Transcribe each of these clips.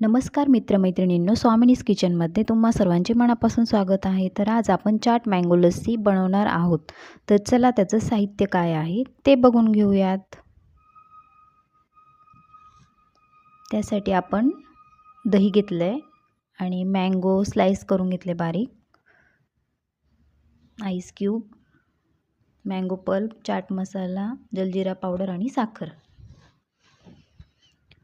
नमस्कार मित्रमैत्रिणींनो, स्वामिनीज किचनमध्ये तुम्हा सर्वांचे मनापासून स्वागत आहे। तर आज आपण चाट मँगो लस्सी बनवणार आहोत। तर चला त्याचं साहित्य काय आहे ते बघून घेऊयात। त्यासाठी आपण दही घेतलंय आणि मँगो स्लाइस करून घेतले बारीक, ice cube, mango pulp, chaat masala, jaljeera powder आणि साखर।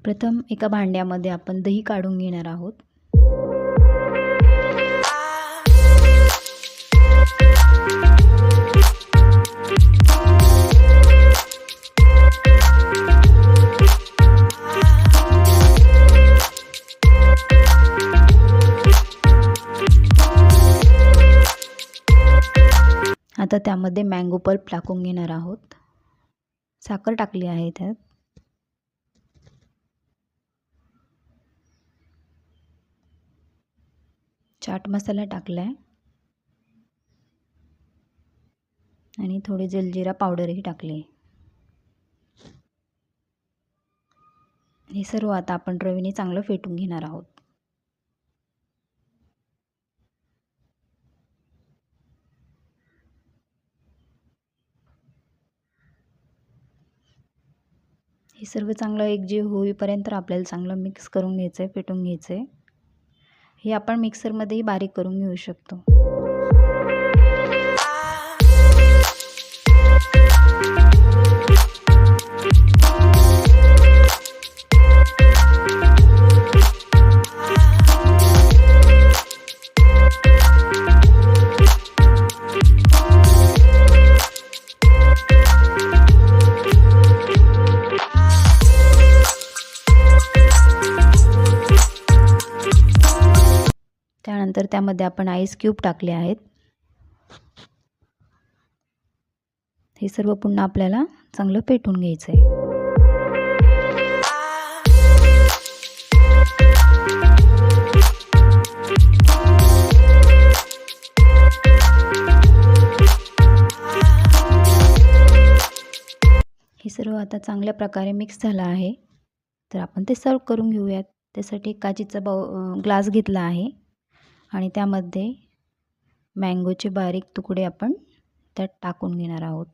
प्रथम एका भांड्यामध्ये आपण दही काढून घेणार आहोत। आता त्यामध्ये मँगो पल्प टाकून घेणार आहोत। साखर टाकली आहे त्यात। चाट मसाला टाकलाय आणि थोडी जलजीरा पावडरही टाकली। हे सर्व आता आपण रवीने चांगलं फेटून घेणार आहोत। हे सर्व चांगलं एकजीव होईपर्यंत आपल्याला चांगलं मिक्स करून घ्यायचं आहे, फेटून घ्यायचं आहे। हे आपण मिक्सरमध्येही बारीक करून घेऊ शकतो। त्यानंतर त्यामध्ये आपण आईस क्यूब टाकले आहेत। हे सर्व पुन्हा आपल्याला चांगलं फेटून घ्यायचं आहे। हे सर्व आता चांगल्या प्रकारे मिक्स झालं आहे। तर आपण ते सर्व करून घेऊयात। त्यासाठी काचेचा ग्लास घेतला आहे आणि त्यामध्ये मँगोचे बारीक तुकडे आपण त्यात टाकून घेणार आहोत।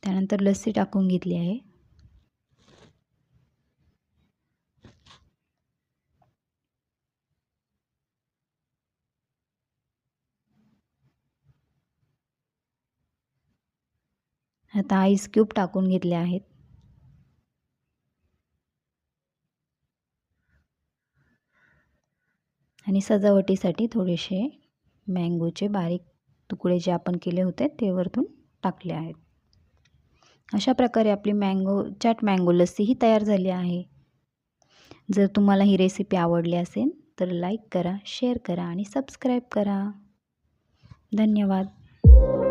त्यानंतर लस्सी टाकून घेतली आहे। आता आईस क्यूब टाकून घेतले आहेत। आणि सजावटीसाठी थोडेसे मँगोचे बारीक तुकडे जे आपण केले होते ते वरतून टाकले आहेत। अशा प्रकारे आपली चाट मँगो लस्सी ही तयार झाली आहे। जर तुम्हाला ही रेसिपी आवडली असेल तर लाईक करा, शेअर करा आणि सबस्क्राईब करा। धन्यवाद।